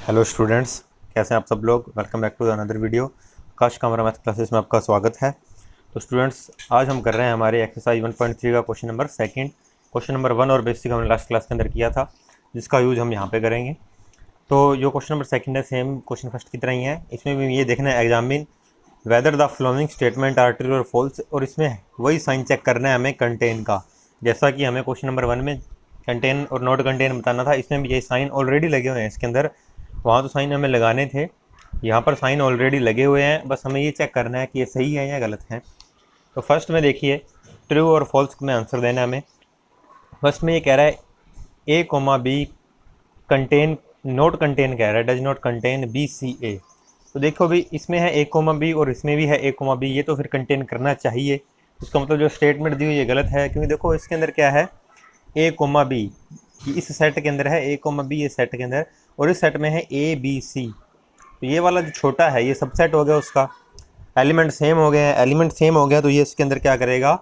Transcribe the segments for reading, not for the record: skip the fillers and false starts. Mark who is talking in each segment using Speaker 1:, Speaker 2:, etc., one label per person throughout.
Speaker 1: Hello students, कैसे हैं आप सब लोग। Welcome back to another video. Akash Kamra math classes में आपका स्वागत है। तो स्टूडेंट्स, आज हम कर रहे हैं हमारे एक्सरसाइज 1.3 का question number second. Question number 1 और बेसिक हमने लास्ट क्लास के अंदर किया था, जिसका यूज़ हम यहाँ पे करेंगे। तो जो क्वेश्चन नंबर सेकंड है, सेम क्वेश्चन फर्स्ट की तरह ही है। इसमें भी ये देखना है, examine whether the following statement are true और फॉल्स, और इसमें वही साइन चेक करना है हमें कंटेन का। जैसा कि हमें क्वेश्चन नंबर 1 में कंटेन और नॉट कंटेन बताना था, इसमें भी यही साइन ऑलरेडी लगे हुए हैं इसके अंदर। वहाँ तो साइन हमें लगाने थे, यहाँ पर साइन ऑलरेडी लगे हुए हैं, बस हमें ये चेक करना है कि ये सही है या गलत है। तो फर्स्ट में देखिए, ट्रू और फॉल्स में आंसर देना है हमें। फर्स्ट में ये कह रहा है A comma B contain, not contain कह रहा है, does not contain B C A. तो देखो भी, इसमें है ए कोमा बी और इसमें भी है ए कोमा बी, ये तो फिर कंटेन करना चाहिए। इसका मतलब जो स्टेटमेंट दी हुई है गलत है, क्योंकि देखो इसके अंदर क्या है, ए कोमा बी, इस सेट के अंदर है ए कोमा बी, ये सेट के अंदर, और इस सेट में है ए बी सी। तो ये वाला जो छोटा है ये सबसेट हो गया, उसका एलिमेंट सेम हो गए हैं। एलिमेंट सेम हो गया तो ये इसके अंदर क्या करेगा,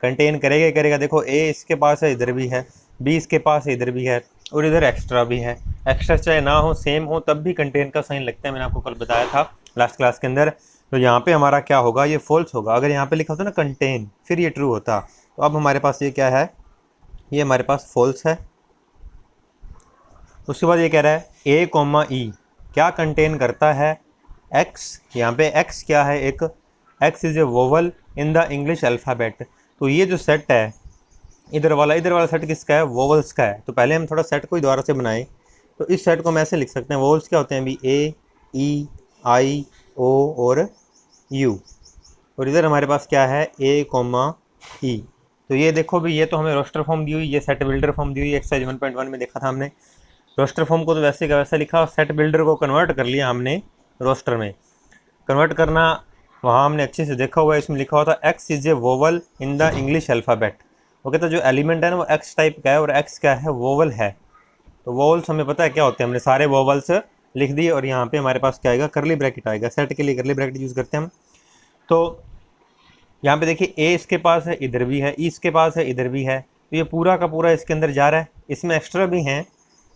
Speaker 1: कंटेन करेगा ही करेगा। देखो ए इसके पास है, इधर भी है, बी इसके पास है, इधर भी है, और इधर एक्स्ट्रा भी है। एक्स्ट्रा चाहे ना हो, सेम हो, तब भी कंटेन का साइन लगता है। मैंने आपको कल बताया था लास्ट क्लास के अंदर। तो यहाँ पे हमारा क्या होगा, ये फॉल्स होगा। अगर यहाँ पे लिखा होता ना कंटेन, फिर ये ट्रू होता। तो अब हमारे पास ये क्या है, ये हमारे पास फॉल्स है। उसके बाद ये कह रहा है ए कोमा ई क्या कंटेन करता है, एक्स। यहाँ पे एक्स क्या है, एक x is a vowel in the English alphabet. तो ये जो सेट है, इधर वाला सेट किसका है, वोवल्स का है। तो पहले हम थोड़ा सेट को ही दोबारा से बनाएं। तो इस सेट को हम ऐसे लिख सकते हैं, वोवल्स क्या होते हैं भी, ए ई आई ओ और यू। और इधर हमारे पास क्या है, ए कोमा ई। तो ये देखो भी, ये तो हमें रोस्टर फॉर्म दी हुई, ये सेट बिल्डर फॉर्म दी हुई। एक्सरसाइज 1.1 में देखा था हमने। रोस्टर फॉर्म को तो वैसे का वैसा लिखा, और सेट बिल्डर को कन्वर्ट कर लिया हमने रोस्टर में। कन्वर्ट करना वहाँ हमने अच्छे से देखा हुआ है। इसमें लिखा हुआ था x is a vowel in the English alphabet. वो कहता है जो एलिमेंट है ना, वो एक्स टाइप का है, और एक्स क्या है, वोवल है। तो वोवल्स हमें पता है क्या होते हैं, हमने सारे वोवल्स लिख दिए। और यहाँ पे हमारे पास क्या आएगा, करली ब्रैकेट आएगा। सेट के लिए करली ब्रैकेट यूज़ करते हैं हम। तो यहाँ पे देखिए, ए इसके पास है, इधर भी है, ई इसके पास है, इधर भी है। तो ये पूरा का पूरा इसके अंदर जा रहा है। इसमें एक्स्ट्रा भी हैं,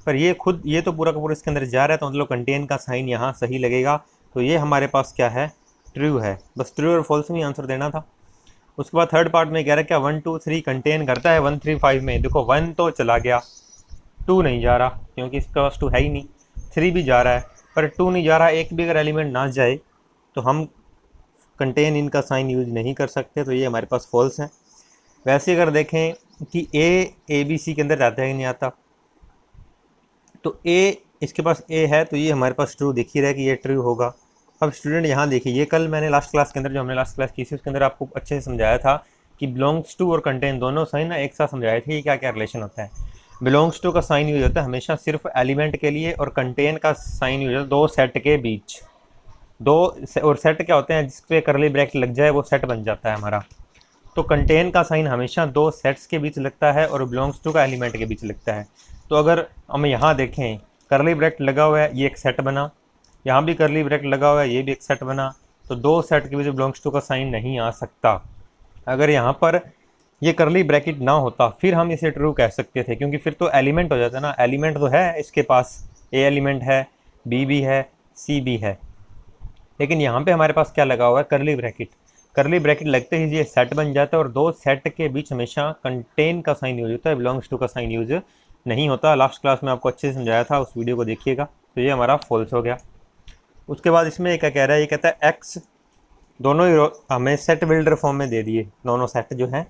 Speaker 1: पर ये खुद, ये तो पूरा का पूरा इसके अंदर जा रहा है। तो मतलब कंटेन का साइन यहाँ सही लगेगा। तो ये हमारे पास क्या है, ट्रू है। बस ट्रू और फॉल्स में आंसर देना था। उसके बाद थर्ड पार्ट में कह रहा है क्या 1 2 3 कंटेन करता है 1 3 5 में। देखो 1 तो चला गया, 2 नहीं जा रहा, क्योंकि इसके पास 2 है ही नहीं। 3 भी जा रहा है, पर 2 नहीं जा रहा। एक भी अगर एलिमेंट ना जाए तो हम कंटेन इनका साइन यूज नहीं कर सकते। तो ये हमारे पास फॉल्स है। वैसे अगर देखें कि ए बी सी के अंदर जाता है कि नहीं आता, तो ए इसके पास ए है, तो ये हमारे पास ट्रू दिख ही रहा है कि ये ट्रू होगा। अब स्टूडेंट यहाँ देखिए, ये कल मैंने लास्ट क्लास के अंदर, जो हमने लास्ट क्लास की थी, उसके अंदर आपको अच्छे से समझाया था कि बिलोंग्स टू और कंटेन दोनों साइन ना एक साथ समझाए थे कि क्या क्या रिलेशन होता है। बिलोंग्स टू का साइन यूज होता है हमेशा सिर्फ एलिमेंट के लिए, और कंटेन का साइन यूज होता है दो सेट के बीच। दो और सेट क्या होते हैं, जिस पे करली ब्रैकेट लग जाए वो सेट बन जाता है हमारा। तो कंटेन का साइन हमेशा दो सेट्स के बीच लगता है, और बिलोंग्स टू का एलिमेंट के बीच लगता है। तो अगर हम यहाँ देखें, करली ब्रैकेट लगा हुआ है, ये एक सेट बना, यहाँ भी करली ब्रैकेट लगा हुआ है, ये भी एक सेट बना। तो दो सेट के बीच बिलोंग्स टू का साइन नहीं आ सकता। अगर यहाँ पर ये करली ब्रैकेट ना होता, फिर हम इसे ट्रू कह सकते थे, क्योंकि फिर तो एलिमेंट हो जाता ना। एलिमेंट तो है इसके पास, ए एलिमेंट है, बी भी है, सी भी है। लेकिन यहाँ पे हमारे पास क्या लगा हुआ है, करली ब्रैकेट। करली ब्रैकेट लगते ही ये सेट बन जाता है, और दो सेट के बीच हमेशा कंटेन का साइन यूज होता है, बिलोंग्स टू का साइन यूज नहीं होता। लास्ट क्लास में आपको अच्छे से समझाया था, उस वीडियो को देखिएगा। तो ये हमारा फॉल्स हो गया। उसके बाद इसमें क्या कह रहा है, ये कहता है एक्स, दोनों ही हमें सेट बिल्डर फॉर्म में दे दिए, दोनों सेट जो हैं।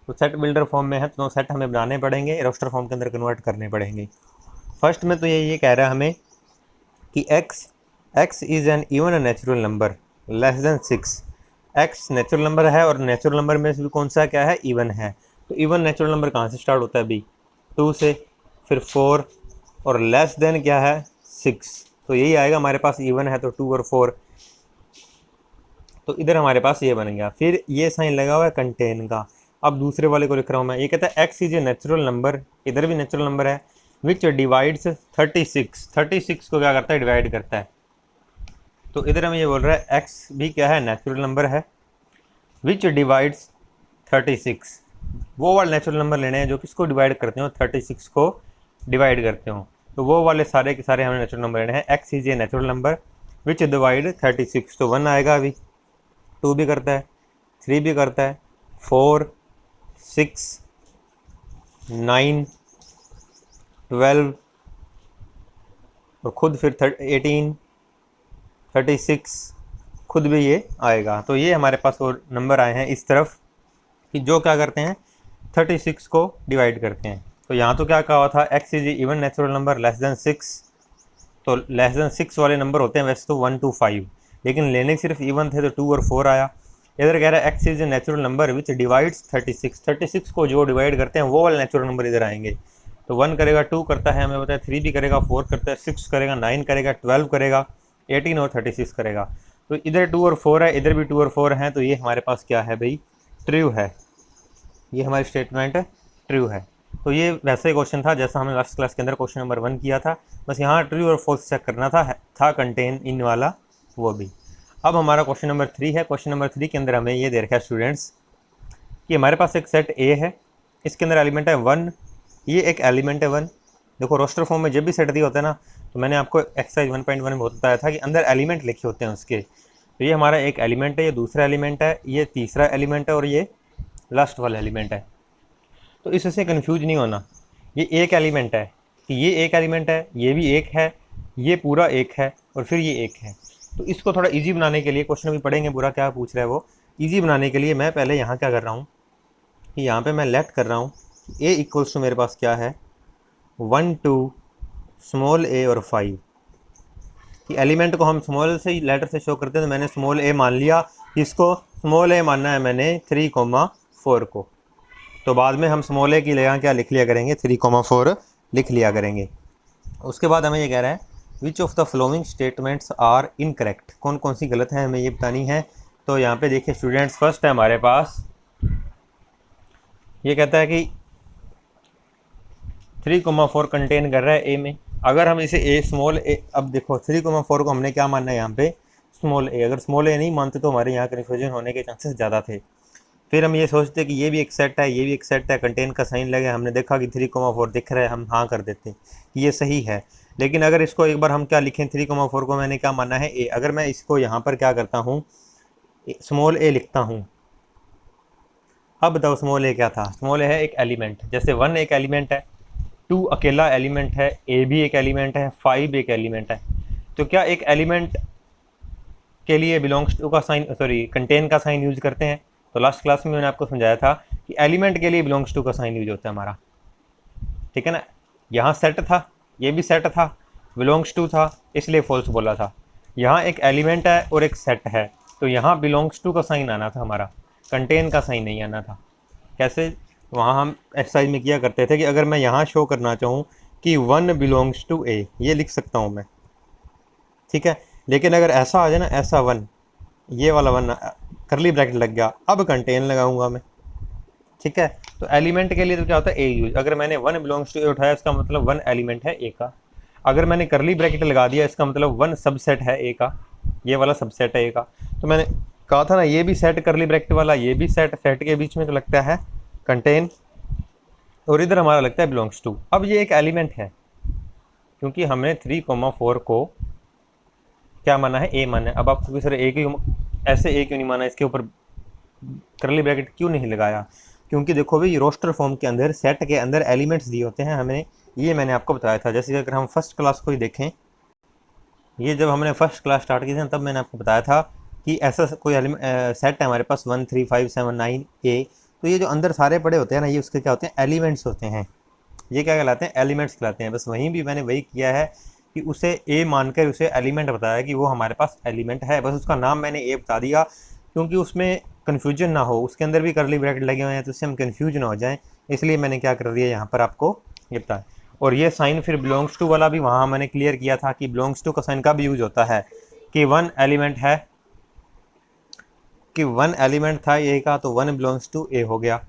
Speaker 1: तो सेट बिल्डर फॉर्म में है, तो दोनों सेट हमें बनाने पड़ेंगे, रोस्टर फॉर्म के अंदर कन्वर्ट करने पड़ेंगे। फर्स्ट में तो ये कह रहा है हमें कि x is an even natural number less than 6। X natural number है, और नेचुरल नंबर में से भी कौन सा क्या है, इवन है। तो इवन नेचुरल नंबर कहाँ से स्टार्ट होता है भी, 2 से, फिर 4, और लेस देन क्या है, 6। तो यही आएगा हमारे पास, इवन है तो 2 और 4। तो इधर हमारे पास ये बन गया। फिर ये साइन लगा हुआ है कंटेन का। अब दूसरे वाले को लिख रहा हूँ मैं। ये कहता है x is a natural number, इधर भी नेचुरल नंबर है, विच डिवाइड्स 36। 36 को क्या करता है, डिवाइड करता है। तो इधर हमें ये बोल रहा है एक्स भी क्या है, नेचुरल नंबर है, विच डिवाइड्स 36। वो वाले नेचुरल नंबर लेने हैं जो किसको डिवाइड करते हो, 36 को डिवाइड करते हो। तो वो वाले सारे के सारे हमें नेचुरल नंबर लेने हैं। X is a natural number which divide 36, तो 1 आएगा अभी, 2 भी करता है, 3 भी करता है, 4, 6, 9, 12 और खुद फिर 18, 36 खुद भी ये आएगा। तो ये हमारे पास वो नंबर आए हैं इस तरफ कि जो क्या करते हैं 36 को डिवाइड करते हैं। तो यहाँ तो क्या कहा हुआ था, x is even natural number less than 6, तो लेस देन 6 वाले नंबर होते हैं वैसे तो 1 to 5, लेकिन लेने सिर्फ इवन थे तो 2 और 4 आया। इधर कह रहा है x is a natural number which divides 36, 36 को जो डिवाइड करते हैं वो वाले नेचुरल नंबर इधर आएंगे। तो 1 करेगा, 2 करता है, हमें बताया 3 भी करेगा, 4 करता है, 6 करेगा, 9 करेगा, 12 करेगा, 18 और 36 करेगा। तो इधर 2 और 4 है, इधर भी 2 और 4 हैं, तो ये हमारे पास क्या है भाई, ट्रू है। ये हमारी स्टेटमेंट ट्रू है। तो ये वैसे ही क्वेश्चन था जैसा हमने लास्ट क्लास के अंदर क्वेश्चन नंबर 1 किया था, बस यहाँ ट्रू और फॉल्स चेक करना था कंटेन इन वाला वो भी। अब हमारा क्वेश्चन नंबर 3 है। क्वेश्चन नंबर 3 के अंदर हमें ये दे रखा है स्टूडेंट्स कि हमारे पास एक सेट ए है, इसके अंदर एलिमेंट है 1, ये एक एलिमेंट है 1। देखो रोस्टर फॉर्म में जब भी सेट दिया होता है ना, तो मैंने आपको एक्सरसाइज 1.1 में बताया था कि अंदर एलिमेंट लिखे होते हैं उसके। तो ये हमारा एक एलिमेंट है, ये दूसरा एलिमेंट है, ये तीसरा एलिमेंट है और ये लास्ट वाला एलिमेंट है। तो इससे कंफ्यूज नहीं होना, ये एक एलिमेंट है कि ये एक एलिमेंट है, ये भी एक है, ये पूरा एक है और फिर ये एक है। तो इसको थोड़ा इजी बनाने के लिए, क्वेश्चन भी पढ़ेंगे पूरा क्या पूछ रहा है वो, इजी बनाने के लिए मैं पहले यहाँ क्या कर रहा हूँ कि यहाँ पे मैं लेट कर रहा हूँ ए इक्वल्स टू मेरे पास क्या है 1, 2 स्मॉल ए और 5 कि एलिमेंट को हम स्मॉल से लेटर से शो करते हैं। तो मैंने स्मॉल ए मान लिया, इसको स्मॉल ए मानना है मैंने 3,4 को। तो बाद में हम स्मॉल ए की जगह क्या लिख लिया करेंगे, 3,4 लिख लिया करेंगे। उसके बाद हमें ये कह रहा है which of the following statements are incorrect, कौन कौन सी गलत है हमें ये बतानी है। तो यहाँ पे देखिए स्टूडेंट्स, फर्स्ट है हमारे पास, ये कहता है कि 3,4 कंटेन कर रहा है ए में। अगर हम इसे ए स्मॉल ए, अब देखो 3,4 को हमने क्या मानना है यहाँ पे स्मॉल ए, अगर स्मॉल ए नहीं मानते तो हमारे यहाँ कन्फ्यूजन होने के चांसेस ज़्यादा थे। फिर हम ये सोचते कि ये भी एक सेट है, ये भी एक सेट है, कंटेन का साइन लगे, हमने देखा कि 3,4 दिख रहा है, हम हाँ कर देते कि ये सही है। लेकिन अगर इसको एक बार हम क्या लिखें, 3,4 को मैंने क्या माना है ए, अगर मैं इसको यहाँ पर क्या करता हूँ स्मॉल ए लिखता हूँ। अब बताओ स्मॉल ए क्या था, स्मॉल ए है एक एलिमेंट, जैसे 1 एक एलिमेंट है, 2 अकेला एलिमेंट है, ए भी एक एलिमेंट है, 5 एक एलिमेंट है। तो क्या एक एलिमेंट के लिए बिलोंग्स टू का साइन, सॉरी कंटेन का साइन यूज करते हैं। तो लास्ट क्लास में मैंने आपको समझाया था कि एलिमेंट के लिए बिलोंग्स टू का साइन यूज होता है हमारा, ठीक है ना। यहाँ सेट था, ये भी सेट था, बिलोंग्स टू था इसलिए फॉल्स बोला था। यहाँ एक एलिमेंट है और एक सेट है, तो यहाँ बिलोंग्स टू का साइन आना था हमारा, कंटेन का साइन नहीं आना था। कैसे, वहाँ हम एक्सरसाइज में किया करते थे कि अगर मैं यहाँ शो करना चाहूँ कि 1 बिलोंग्स टू ए, ये लिख सकता हूँ मैं, ठीक है। लेकिन अगर ऐसा आ जाए ना, ऐसा 1, ये वाला 1 करली ब्रैकेट लग गया, अब कंटेन लगाऊंगा मैं, ठीक है। तो एलिमेंट के लिए तो क्या होता है ए यूज, अगर मैंने 1 बिलोंग्स टू ए उठाया इसका मतलब 1 एलिमेंट है ए का। अगर मैंने करली ब्रैकेट लगा दिया इसका मतलब 1 सबसेट है ए का, ये वाला सबसेट है ए का। तो मैंने कहा था ना ये भी सेट करली ब्रैकेट वाला, ये भी सेट, सेट के बीच में तो लगता है कंटेन और इधर हमारा लगता है बिलोंग्स टू। अब ये एक एलिमेंट है क्योंकि हमने 3,4 को क्या माना है ए माना है। अब आपको किसी तरह ए क्यों, ऐसे ए क्यों नहीं माना, इसके ऊपर करली ब्रैकेट क्यों नहीं लगाया, क्योंकि देखो भाई रोस्टर फॉर्म के अंदर सेट के अंदर एलिमेंट्स दिए होते हैं हमें, ये मैंने आपको बताया था। जैसे अगर हम फर्स्ट क्लास को ही देखें, ये जब हमने फर्स्ट क्लास स्टार्ट की थी तब मैंने आपको बताया था कि ऐसा कोई सेट है हमारे पास 1, 3, 5, 7, 9 ए। तो ये जो अंदर सारे पड़े होते हैं ना, ये उसके क्या होते हैं, एलिमेंट्स होते हैं। ये क्या कहलाते हैं, एलिमेंट्स कहलाते हैं। बस वहीं भी मैंने वही किया है कि उसे ए मानकर उसे एलिमेंट बताया कि वो हमारे पास एलिमेंट है, बस उसका नाम मैंने ए बता दिया क्योंकि उसमें कन्फ्यूजन ना हो, उसके अंदर भी करली ब्रैकेट लगे हुए हैं तो उससे हम कन्फ्यूज ना हो जाएं, इसलिए मैंने क्या कर दिया यहाँ पर आपको ये बताया। और ये साइन फिर बिलोंग्स टू वाला भी वहाँ मैंने क्लियर किया था कि बिलोंग्स टू का साइन का भी यूज होता है कि 1 एलिमेंट है, कि 1 एलिमेंट था ए का तो 1 बिलोंग्स टू ए हो गया,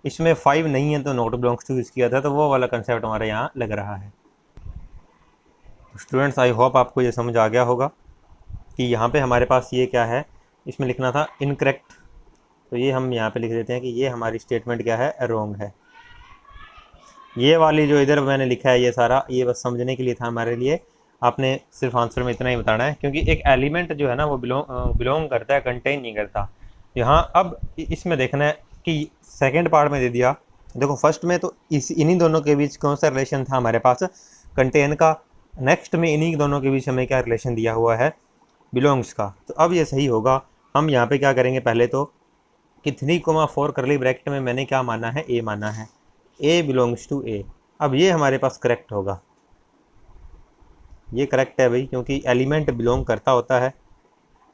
Speaker 1: इसमें 5 नहीं है तो नॉट बिलोंग्स टू यूज़ किया था। तो वो वाला कंसेप्ट हमारे यहाँ लग रहा है। स्टूडेंट्स आई होप आपको ये समझ आ गया होगा कि यहाँ पे हमारे पास ये क्या है, इसमें लिखना था इनकरेक्ट, तो ये हम यहाँ पे लिख देते हैं कि ये हमारी स्टेटमेंट क्या है, रॉन्ग है। ये वाली जो इधर मैंने लिखा है ये सारा, ये बस समझने के लिए था हमारे लिए। आपने सिर्फ आंसर में इतना ही बताना है, क्योंकि एक एलिमेंट जो है ना वो बिलोंग करता है, कंटेन नहीं करता। यहाँ अब इसमें देखना है कि सेकंड पार्ट में दे दिया। देखो फर्स्ट में तो इन्हीं दोनों के बीच कौन सा रिलेशन था हमारे पास, कंटेन का। नेक्स्ट में इन्हीं दोनों के बीच हमें क्या रिलेशन दिया हुआ है, बिलोंग्स का। तो अब ये सही होगा। हम यहाँ पे क्या करेंगे, पहले तो कि 3,4 करली ब्रैकेट में मैंने क्या माना है, ए माना है, ए बिलोंग्स टू ए। अब ये हमारे पास करेक्ट होगा, ये करेक्ट है भाई, क्योंकि एलिमेंट बिलोंग करता होता है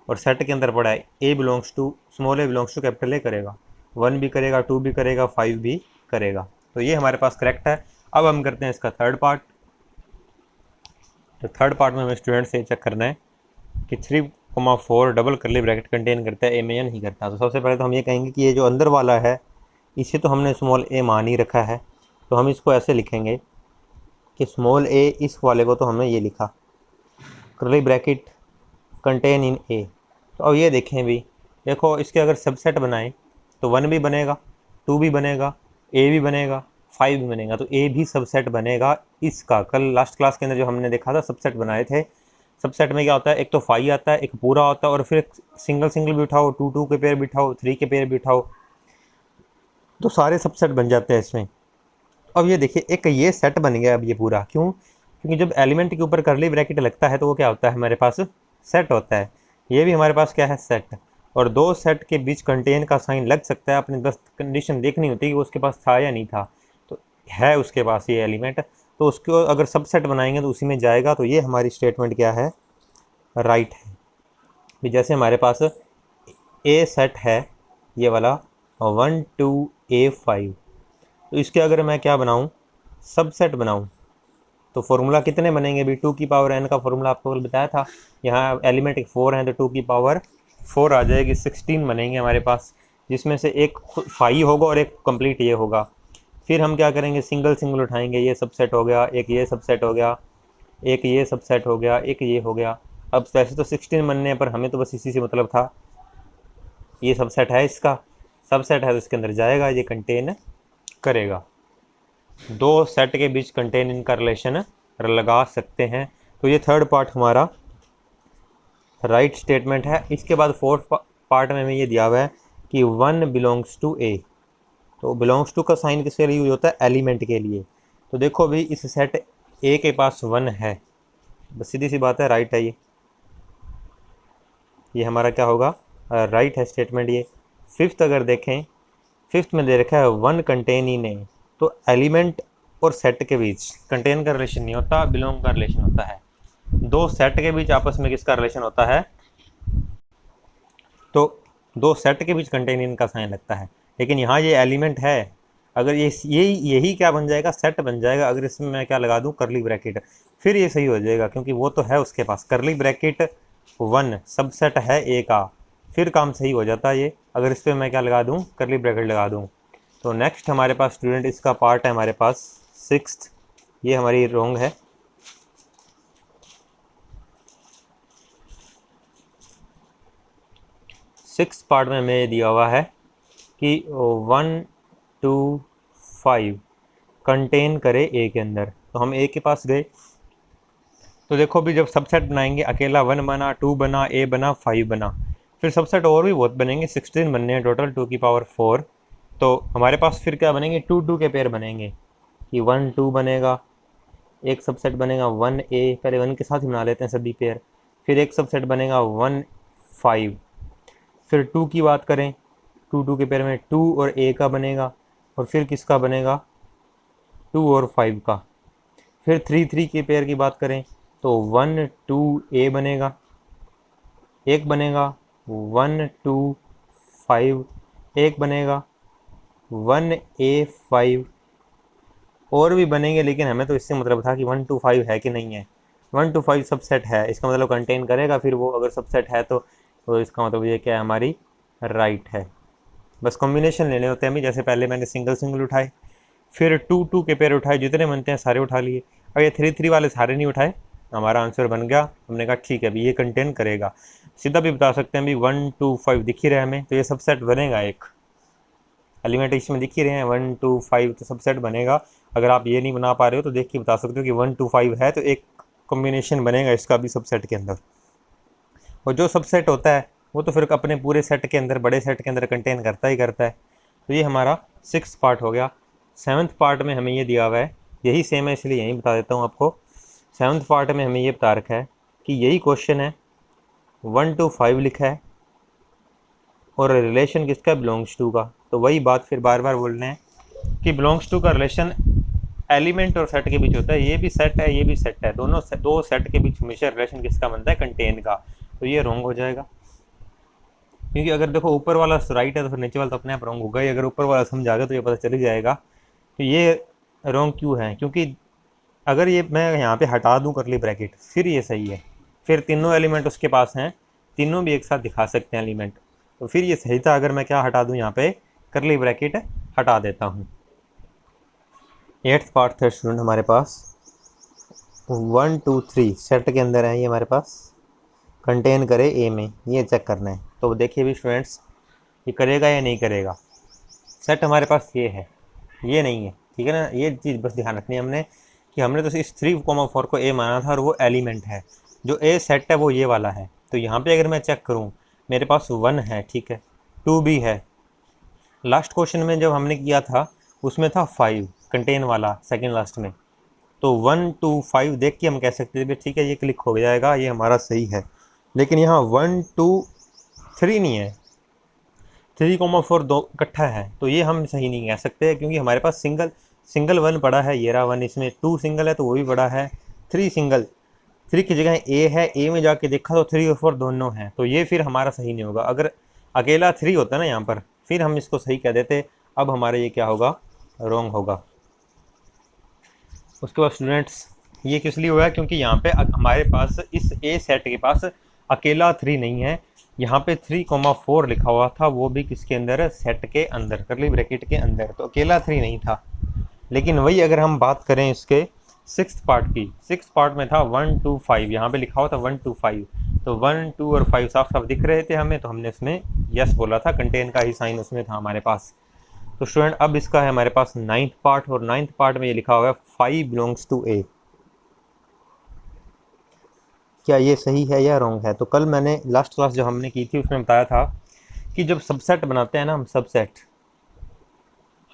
Speaker 1: और सेट के अंदर पड़ा है A belongs to small, A belongs to capital A करेगा, 1 भी करेगा, 2 भी करेगा, 5 भी करेगा। तो ये हमारे पास करेक्ट है। अब हम करते हैं इसका थर्ड पार्ट। तो थर्ड पार्ट में हमें स्टूडेंट से चेक करना है कि 3,4 डबल करली ब्रैकेट कंटेन करता है ए में या नहीं करता। तो सबसे पहले तो हम ये कहेंगे कि ये जो अंदर वाला है इसे तो हमने स्मॉल ए मान ही रखा है, तो हम इसको ऐसे लिखेंगे कि स्मॉल ए, इस वाले को तो हमने ये लिखा करली ब्रैकेट कंटेन इन ए। तो अब ये देखें भी, देखो इसके अगर सबसेट बनाएं तो 1 भी बनेगा, 2 भी बनेगा, ए भी बनेगा, 5 भी बनेगा। तो ए भी सबसेट बनेगा इसका। कल लास्ट क्लास के अंदर जो हमने देखा था सबसेट बनाए थे, सबसेट में क्या होता है, एक तो 5 आता है, एक पूरा होता है, और फिर सिंगल सिंगल भी उठाओ, 2 के पेयर बिठाओ, 3 के पेयर बिठाओ, तो सारे सबसेट बन जाते हैं इसमें। अब ये देखिए एक ये सेट बन गया अब ये पूरा, क्यों? क्योंकि जब एलिमेंट के ऊपर करली ब्रैकेट लगता है तो वो क्या होता है, हमारे पास सेट होता है। ये भी हमारे पास क्या है, सेट। और दो सेट के बीच कंटेन का साइन लग सकता है, अपनी बस कंडीशन देखनी होती है कि वो उसके पास था या नहीं था। तो है उसके पास ये एलिमेंट, तो उसको अगर सबसेट बनाएंगे तो उसी में जाएगा। तो ये हमारी स्टेटमेंट क्या है, राइट है। भी जैसे हमारे पास ए सेट है ये वाला 1 2 A5, तो इसके अगर मैं क्या बनाऊं, सबसेट बनाऊं, तो फॉर्मूला कितने बनेंगे भी, 2 की पावर n का फॉर्मूला आपको कल बताया था। यहाँ एलिमेंट एक 4 है तो 2 की पावर 4 आ जाएगी, 16 बनेंगे हमारे पास, जिसमें से एक 5 होगा और एक कंप्लीट ये होगा। फिर हम क्या करेंगे, सिंगल सिंगल उठाएंगे, ये सबसेट हो गया, एक ये सबसेट हो गया, एक ये सबसेट हो गया, एक ये हो गया। अब वैसे तो 16 बनने पर हमें तो बस इसी से मतलब था, ये सबसेट है, इसका सबसेट है तो इसके अंदर जाएगा, ये कंटेन करेगा। दो सेट के बीच कंटेन इनका रिलेशन लगा सकते हैं। तो ये थर्ड पार्ट हमारा राइट स्टेटमेंट है। इसके बाद फोर्थ पार्ट में हमें ये दिया हुआ है कि 1 बिलोंग्स टू ए। तो बिलोंग्स टू का साइन किसके लिए यूज होता है, एलिमेंट के लिए। तो देखो अभी इस सेट ए के पास 1 है, बस सीधी सी बात है, राइट है ये हमारा क्या होगा, राइट है स्टेटमेंट ये। फिफ्थ अगर देखें, फिफ्थ में दे रखा है 1 कंटेन इन ए। तो एलिमेंट और सेट के बीच कंटेन का रिलेशन नहीं होता, बिलोंग का रिलेशन होता है। दो सेट के बीच आपस में किसका रिलेशन होता है, तो दो सेट के बीच कंटेन इन का साइन लगता है। लेकिन यहाँ ये एलिमेंट है, अगर ये यही क्या बन जाएगा, सेट बन जाएगा। अगर इसमें मैं क्या लगा दूँ, करली ब्रैकेट, फिर ये सही हो जाएगा, क्योंकि वो तो है उसके पास करली ब्रैकेट 1 सबसेट है ए का, फिर काम सही हो जाता है ये। अगर इस पर मैं क्या लगा दूँ, करली ब्रैकेट लगा दूँ। तो नेक्स्ट हमारे पास स्टूडेंट इसका पार्ट है हमारे पास सिक्स्थ, ये हमारी रॉन्ग है। सिक्स पार्ट में हमें दिया हुआ है कि 1 2 5 कंटेन करे ए के अंदर। तो हम ए के पास गए, तो देखो भी जब सबसेट बनाएंगे, अकेला 1 बना, 2 बना, ए बना, 5 बना, फिर सबसेट और भी बहुत बनेंगे, 16 बनने हैं टोटल, 2 की पावर 4। तो हमारे पास फिर क्या बनेंगे, 2 2 के पेयर बनेंगे, कि 1 2 बनेगा, एक सबसेट बनेगा 1 ए, पहले 1 के साथ ही बना लेते हैं सभी पेयर। फिर एक सबसेट बनेगा 1 5। फिर 2 की बात करें, 2 2 के पेयर में 2 और ए का बनेगा, और फिर किसका बनेगा, 2 और 5 का। फिर 3 3 के पेयर की बात करें तो 1 2 ए बनेगा, एक बनेगा 1 2 5, एक बनेगा 1 ए 5, और भी बनेंगे, लेकिन हमें तो इससे मतलब था कि 1 2 5 है कि नहीं है। 1 2 5 सबसेट है, इसका मतलब कंटेन करेगा, फिर वो अगर सबसेट है तो इसका मतलब ये क्या है, हमारी राइट है। बस कॉम्बिनेशन लेने होते हैं अभी, जैसे पहले मैंने सिंगल सिंगल उठाए, फिर 2 2 के पेयर उठाए, जितने बनते हैं सारे उठा लिए। अब ये 3 3 वाले सारे नहीं उठाए, हमारा आंसर बन गया। हमने कहा ठीक है अभी ये कंटेन करेगा। सीधा भी बता सकते हैं अभी 1 2 5 दिख ही रहा है हमें, तो ये सबसेट बनेगा एक। एलिमेंट इसमें दिख ही रहे हैं 1 2 5, तो सबसेट बनेगा। अगर आप ये नहीं बना पा रहे हो तो देख के बता सकते हो कि 1 2 5 है, तो एक कॉम्बिनेशन बनेगा इसका भी सबसेट के अंदर। और जो सबसेट होता है वो तो फिर अपने पूरे सेट के अंदर, बड़े सेट के अंदर कंटेन करता ही करता है। तो ये हमारा 6th पार्ट हो गया। 7th पार्ट में हमें ये दिया हुआ है, यही सेम है इसलिए यहीं बता देता हूँ आपको। 7th पार्ट में हमें ये बता रखा है कि यही क्वेश्चन है, 1 to 5 लिखा है और रिलेशन किसका, बिलोंग्स टू का। तो वही बात फिर बार बार बोल रहे हैं कि बिलोंग्स टू का रिलेशन एलिमेंट और सेट के बीच होता है। ये भी सेट है, ये भी सेट है, दोनों दो सेट के बीच हमेशा रिलेशन किसका बनता है, कंटेन का। तो ये रॉन्ग हो जाएगा, क्योंकि अगर देखो ऊपर वाला राइट है तो फिर नीचे वाला तो अपने आप रॉन्ग होगा ही। अगर ऊपर वाला समझ आ गया तो ये पता चल ही जाएगा। तो ये रॉन्ग क्यों है, क्योंकि अगर ये मैं यहाँ पे हटा दूँ करली ब्रैकेट फिर ये सही है, फिर तीनों एलिमेंट उसके पास हैं, तीनों भी एक साथ दिखा सकते हैं एलिमेंट, तो फिर ये सही था। अगर मैं क्या हटा दूँ, यहाँ पे करली ब्रैकेट हटा देता हूँ। 8th पार्ट था स्टूडेंट हमारे पास, 1 2 3 सेट के अंदर है ये हमारे पास, कंटेन करे ए में, ये चेक करना है। तो देखिए भी स्टूडेंट्स, ये करेगा या नहीं करेगा। सेट हमारे पास ये है, ये नहीं है, ठीक है ना। ये चीज़ बस ध्यान रखनी है हमने कि हमने तो इस 3,4 को ए माना था और वो एलिमेंट है। जो ए सेट है वो ये वाला है। तो यहाँ पे अगर मैं चेक करूँ, मेरे पास 1 है, ठीक है, 2 भी है। लास्ट क्वेश्चन में जब हमने किया था उसमें था 5 कंटेन वाला, सेकेंड लास्ट में। तो 1 2 5 देख के हम कह सकते थे ठीक है ये क्लिक हो जाएगा, ये हमारा सही है। लेकिन यहाँ 1 2 3 नहीं है, 3,4 दो इकट्ठा है, तो ये हम सही नहीं कह सकते, क्योंकि हमारे पास सिंगल 1 पड़ा है, ये रहा 1, इसमें 2 सिंगल है तो वो भी बड़ा है, 3 सिंगल, 3 की जगह ए है, ए में जाके देखा तो 3 और 4 दोनों हैं, तो ये फिर हमारा सही नहीं होगा। अगर अकेला 3 होता ना यहाँ पर, फिर हम इसको सही कह देते। अब हमारे ये क्या होगा, रॉन्ग होगा। उसके बाद स्टूडेंट्स ये किस लिए हुआ है, क्योंकि यहाँ पे हमारे पास इस ए सेट के पास अकेला 3 नहीं है, यहाँ पे 3,4 लिखा हुआ था, वो भी किसके अंदर, सेट के अंदर, करली ब्रैकेट के अंदर, तो अकेला 3 नहीं था। लेकिन वही अगर हम बात करें इसके 6th पार्ट की, 6th पार्ट में था 1 2 5, यहाँ पे लिखा हुआ था 1 2 5, तो 1 2 और 5 साफ साफ दिख रहे थे हमें, तो हमने इसमें यस बोला था, कंटेन का ही साइन उसमें था हमारे पास। तो स्टूडेंट अब इसका है हमारे पास 9th पार्ट, और 9th पार्ट में ये लिखा हुआ है 5 बिलोंग्स टू ए। क्या ये सही है या रॉन्ग है। तो कल मैंने लास्ट क्लास जो हमने की थी उसमें बताया था कि जब सबसेट बनाते हैं ना हम, सबसेट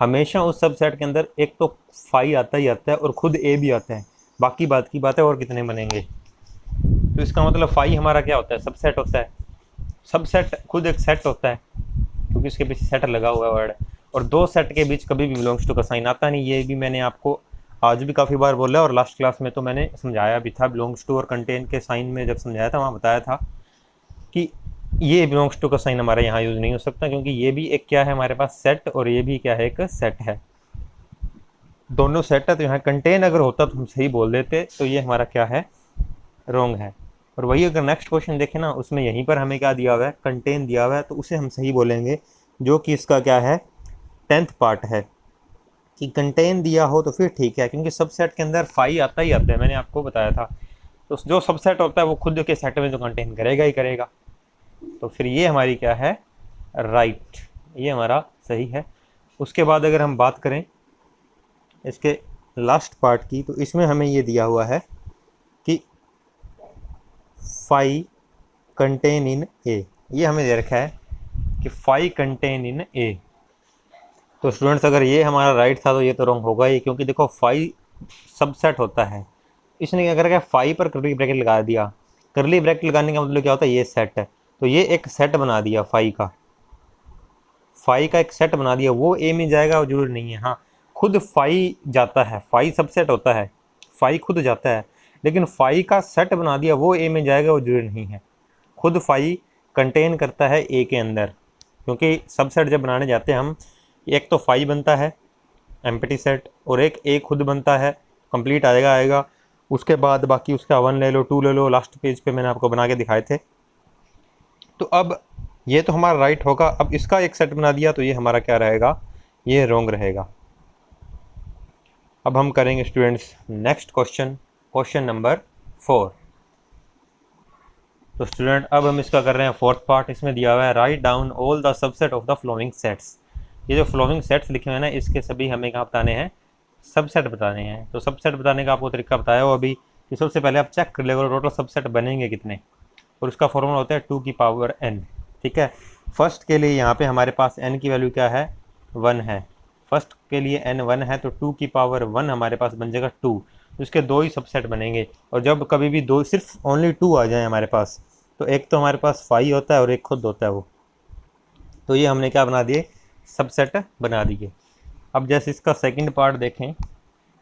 Speaker 1: हमेशा उस सबसेट के अंदर एक तो 5 आता ही आता है और खुद ए भी आता है, बाकी बात की बात है और कितने बनेंगे। तो इसका मतलब 5 हमारा क्या होता है, सबसेट होता है। सबसेट खुद एक सेट होता है, क्योंकि उसके पीछे सेट लगा हुआ है वर्ड, और दो सेट के बीच कभी भी बिलोंग्स टू का साइन आता नहीं। ये भी मैंने आपको आज भी काफ़ी बार बोला, और लास्ट क्लास में तो मैंने समझाया भी था, बिलोंग्स टू और कंटेन के साइन में जब समझाया था वहाँ बताया था कि ये बिलोंग्स टू का साइन हमारा यहाँ यूज़ नहीं हो सकता, क्योंकि ये भी एक क्या है हमारे पास, सेट, और ये भी क्या है, एक सेट है, दोनों सेट है। तो यहाँ कंटेन अगर होता तो हम सही बोल देते, तो ये हमारा क्या है, रॉन्ग है। और वही अगर नेक्स्ट क्वेश्चन देखें ना, उसमें यहीं पर हमें क्या दिया हुआ है, कंटेन दिया हुआ है, तो उसे हम सही बोलेंगे, जो कि इसका क्या है, 10th पार्ट है। कि कंटेन दिया हो तो फिर ठीक है, क्योंकि सबसेट के अंदर 5 आता ही आता है, मैंने आपको बताया था। तो जो सबसेट होता है वो खुद के सेट में तो कंटेन करेगा ही करेगा। तो फिर ये हमारी क्या है, राइट, ये हमारा सही है। उसके बाद अगर हम बात करें इसके लास्ट पार्ट की, तो इसमें हमें ये दिया हुआ है कि 5 कंटेन इन ए, ये हमें दे रखा है कि 5 कंटेन इन ए। तो स्टूडेंट्स अगर ये हमारा राइट था तो ये तो रॉन्ग होगा ही, क्योंकि देखो 5 सबसेट होता है। इसने क्या कर रखा है, 5 पर करली ब्रैकेट लगा दिया। करली ब्रैकेट लगाने का मतलब क्या होता है, ये सेट है, तो ये एक सेट बना दिया 5 का, 5 का एक सेट बना दिया। वो ए में जाएगा वो जरूरी नहीं है, हाँ खुद 5 जाता है, 5 सबसेट होता है, 5 खुद जाता है, लेकिन 5 का सेट बना दिया वो ए में जाएगा वो जरूरी नहीं है। खुद 5 कंटेन करता है ए के अंदर, क्योंकि सबसेट जब बनाने जाते हैं हम, एक तो 5 बनता है एम्प्टी सेट, और एक ए खुद बनता है, कंप्लीट आएगा। उसके बाद बाकी उसका 1 ले लो, 2 ले लो, लास्ट पेज पे मैंने आपको बना के दिखाए थे। तो अब ये तो हमारा राइट होगा। अब इसका एक सेट बना दिया तो ये हमारा क्या रहेगा, ये रॉन्ग रहेगा। अब हम करेंगे students next question, question number 4। तो स्टूडेंट अब हम इसका कर रहे हैं 4th पार्ट। इसमें दिया हुआ है write down all the subset of the flowing sets. ये जो फ्लोइंग सेट्स लिखे हुए हैं ना, इसके सभी हमें कहाँ बताने हैं, सबसेट बताने हैं। तो सबसेट बताने का आपको तरीका बताया हो अभी कि सबसे पहले आप चेक कर लेगा टोटल सबसेट बनेंगे कितने, और उसका फॉर्मूला होता है 2 की पावर n। ठीक है, फर्स्ट के लिए यहाँ पे हमारे पास n की वैल्यू क्या है, 1 है। फर्स्ट के लिए n 1 है तो 2 की पावर 1 हमारे पास बन जाएगा 2। उसके दो ही सबसेट बनेंगे, और जब कभी भी दो सिर्फ ओनली 2 आ जाए हमारे पास, तो एक तो हमारे पास 5 होता है और एक खुद होता है वो, तो ये हमने क्या बना दिए, सबसेट बना दिए। अब जैसे इसका सेकंड पार्ट देखें,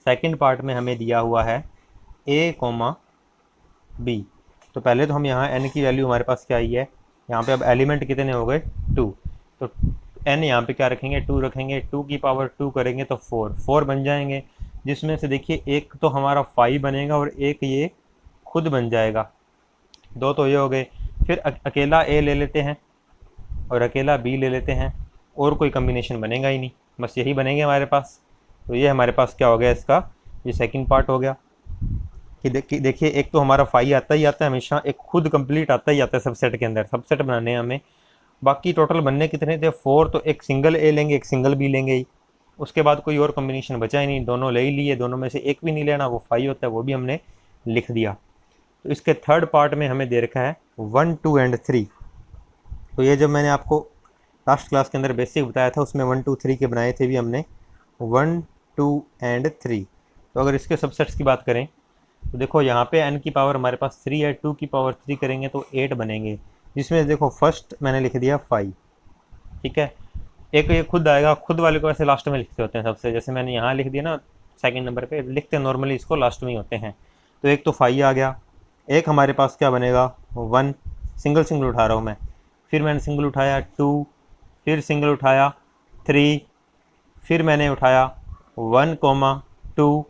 Speaker 1: सेकंड पार्ट में हमें दिया हुआ है a कोमा b। तो पहले तो हम यहाँ n की वैल्यू हमारे पास क्या आई है, यहाँ पे अब एलिमेंट कितने हो गए, 2। तो n यहाँ पे क्या रखेंगे, 2 रखेंगे, 2 की पावर 2 करेंगे तो 4 बन जाएंगे, जिसमें से देखिए एक तो हमारा 5 बनेगा और एक ये खुद बन जाएगा, दो तो ये हो गए। फिर अकेला a ले लेते हैं और अकेला b ले लेते हैं, और कोई कम्बिनेशन बनेगा ही नहीं, बस यही बनेंगे हमारे पास। तो ये हमारे पास क्या हो गया इसका, ये सेकंड पार्ट हो गया कि देखिए एक तो हमारा 5 आता ही आता है हमेशा, एक खुद कंप्लीट आता ही आता है सबसेट के अंदर, सबसेट बनाने हैं हमें। बाकी टोटल बनने कितने थे, 4, तो एक सिंगल ए लेंगे एक सिंगल बी लेंगे ही, उसके बाद कोई और कम्बिनेशन बचा ही नहीं, दोनों ले ही लिए, दोनों में से एक भी नहीं लेना, वो 5 होता है, वो भी हमने लिख दिया। तो इसके थर्ड पार्ट में हमें दे रखा है 1 2 एंड 3। तो ये जब मैंने आपको लास्ट क्लास के अंदर बेसिक बताया था, उसमें 1 2 3 के बनाए थे भी हमने, 1 2 एंड 3। तो अगर इसके सबसेट्स की बात करें तो देखो यहाँ पे n की पावर हमारे पास 3 है, 2 की पावर 3 करेंगे तो 8 बनेंगे, जिसमें देखो फर्स्ट मैंने लिख दिया 5। ठीक है, एक ये खुद आएगा, खुद वाले को वैसे लास्ट में लिखते होते हैं सबसे, जैसे मैंने यहाँ लिख दिया ना सेकंड नंबर पे, लिखते हैं नॉर्मली इसको लास्ट में ही होते हैं। तो एक तो 5 आ गया, एक हमारे पास क्या बनेगा 1, सिंगल सिंगल उठा रहा हूँ मैं, फिर मैंने सिंगल उठाया 2, फिर सिंगल उठाया 3, फिर मैंने उठाया 1 2,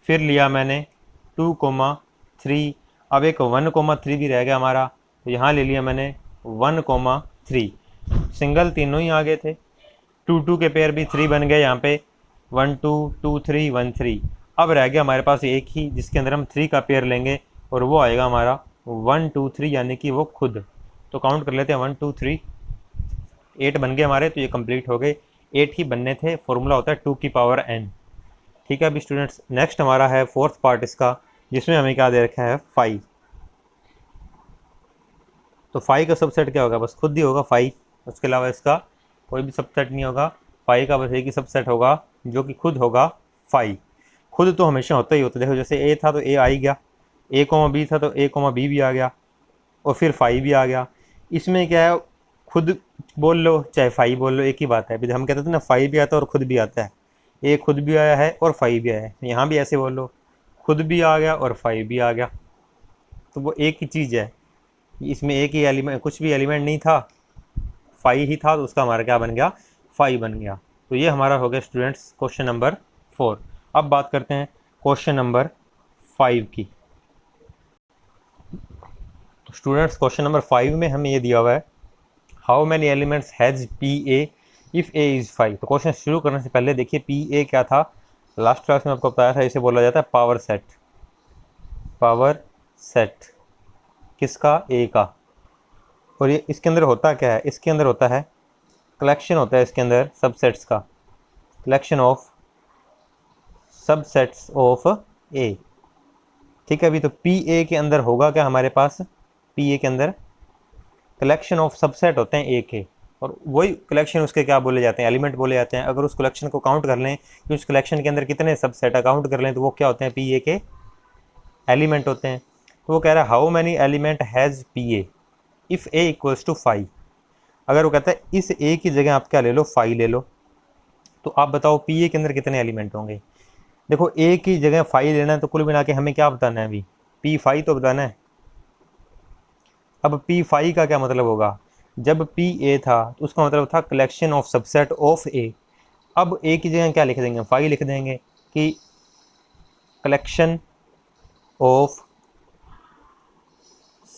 Speaker 1: फिर लिया मैंने 2 3, अब एक 1 3 भी रह गया हमारा, तो यहाँ ले लिया मैंने 1 3। सिंगल तीनों ही आ गए थे, 2 2 के पेयर भी 3 बन गए यहाँ पे, 1 2 2 3 1 3। अब रह गया हमारे पास एक ही जिसके अंदर हम 3 का पेयर लेंगे, और वो आएगा हमारा 1 2 3, यानी कि वो खुद। तो काउंट कर लेते हैं 1 2 3, 8 बन गए हमारे, तो ये कंप्लीट हो गए। 8 ही बनने थे, फॉर्मूला होता है 2 की पावर n। ठीक है, अभी स्टूडेंट्स नेक्स्ट हमारा है फोर्थ पार्ट इसका, जिसमें हमें क्या दे रखा है 5। तो 5 का सबसेट क्या होगा, बस खुद ही होगा 5, उसके अलावा इसका कोई भी सबसेट नहीं होगा। 5 का बस एक ही सबसेट होगा जो कि खुद होगा 5। खुद तो हमेशा होता ही होता है, देखो जैसे a था तो a आ ही गया, a b था तो a b भी आ गया, और फिर 5 भी आ गया। इसमें क्या है, खुद बोल लो चाहे 5 बोल लो, एक ही बात है। अभी हम कहते थे ना 5 भी आता है और खुद भी आता है, a खुद भी आया है और 5 भी आया है, यहाँ भी ऐसे बोल लो, खुद भी आ गया और 5 भी आ गया, तो वो एक ही चीज़ है। इसमें एक ही एलिमेंट, कुछ भी एलिमेंट नहीं था, 5 ही था, तो उसका हमारा क्या बन गया, 5 बन गया। तो ये हमारा हो गया स्टूडेंट्स क्वेश्चन नंबर 4। अब बात करते हैं क्वेश्चन नंबर 5 की। तो स्टूडेंट्स क्वेश्चन नंबर 5 में हमें ये दिया हुआ है, how many elements has P A if A is 5। तो क्वेश्चन शुरू करने से पहले देखिए पी ए क्या था, लास्ट क्लास में आपको बताया था, इसे बोला जाता है पावर सेट। पावर सेट किसका, ए का। और ये इसके अंदर होता क्या है, इसके अंदर होता है कलेक्शन, होता है इसके अंदर सबसेट्स का, कलेक्शन ऑफ सबसेट्स ऑफ ए। ठीक है, अभी तो पी ए के अंदर होगा क्या हमारे पास, पी ए के अंदर कलेक्शन ऑफ सबसेट होते हैं ए के, और वही कलेक्शन उसके क्या बोले जाते हैं, एलिमेंट बोले जाते हैं। अगर उस कलेक्शन को काउंट कर लें कि उस कलेक्शन के अंदर कितने सबसेट है, काउंट कर लें, तो वो क्या होते हैं, पी ए के एलिमेंट होते हैं। तो वो कह रहा है how many element has P A if A equals to 5। अगर वो कहता है इस ए की जगह आप क्या ले लो, 5 ले लो, तो आप बताओ पी ए के अंदर कितने एलिमेंट होंगे। देखो ए की जगह 5 लेना है, तो कुल मिला के हमें क्या बताना है, अभी पी 5 तो बताना है। अब पी 5 का क्या मतलब होगा, जब पी ए था तो उसका मतलब था कलेक्शन ऑफ सबसेट ऑफ ए। अब ए की जगह क्या लिख देंगे, 5 लिख देंगे कि कलेक्शन ऑफ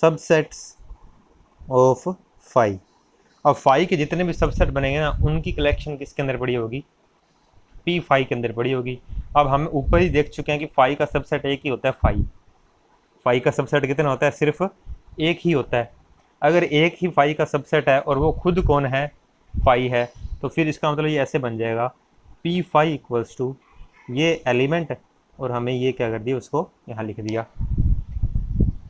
Speaker 1: सबसेट्स ऑफ 5। अब 5 के जितने भी सबसेट बनेंगे ना, उनकी कलेक्शन किसके अंदर पड़ी होगी, P5 के अंदर पड़ी होगी। अब हम ऊपर ही देख चुके हैं कि 5 का सबसेट एक ही होता है, 5 का सबसेट कितना होता है, सिर्फ एक ही होता है। अगर एक ही 5 का सबसेट है और वो खुद कौन है, 5 है, तो फिर इसका मतलब ये ऐसे बन जाएगा P5 इक्वल्स टू ये एलिमेंट और हमें ये क्या कर दिया, उसको यहाँ लिख दिया,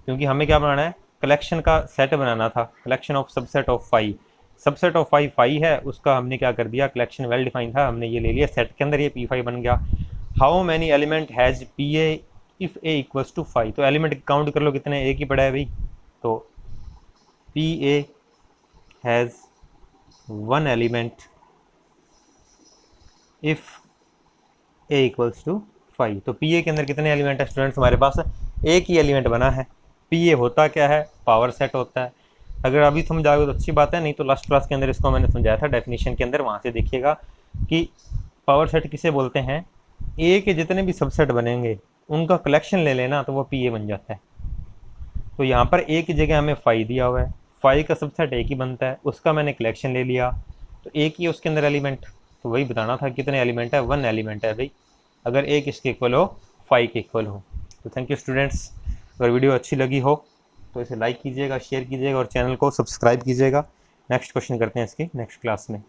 Speaker 1: क्योंकि हमें क्या बनाना है, कलेक्शन का सेट बनाना था, collection of subset of five, subset of five five है, उसका हमने क्या कर दिया, कलेक्शन वेल डिफाइंड था, हमने ये ले लिया सेट के अंदर, ये P5 बन गया। How many element has PA if A equals to 5, तो एलिमेंट काउंट कर लो कितने, एक ही पड़ा है भाई, तो PA has 1 element if A equals to 5, तो PA के अंदर कितने एलिमेंट है स्टूडेंट्स, हमारे पास एक ही एलिमेंट बना है। PA होता क्या है, पावर सेट होता है। अगर अभी समझाओगे तो अच्छी बात है, नहीं तो लास्ट क्लास के अंदर इसको मैंने समझाया था डेफिनेशन के अंदर, वहाँ से देखिएगा कि पावर सेट किसे बोलते हैं, ए के जितने भी सबसेट बनेंगे उनका कलेक्शन ले लेना तो वो PA बन जाता है। तो यहाँ पर ए की जगह हमें 5 दिया हुआ है, 5 का सबसेट एक ही बनता है, उसका मैंने कलेक्शन ले लिया, तो एक ही उसके अंदर एलिमेंट, तो वही बताना था कितने एलिमेंट है, 1 एलिमेंट है भाई, अगर एक इसके इक्वल हो 5 के इक्वल हो। तो थैंक यू स्टूडेंट्स, अगर वीडियो अच्छी लगी हो तो इसे लाइक कीजिएगा, शेयर कीजिएगा और चैनल को सब्सक्राइब कीजिएगा। नेक्स्ट क्वेश्चन करते हैं इसकी नेक्स्ट क्लास में।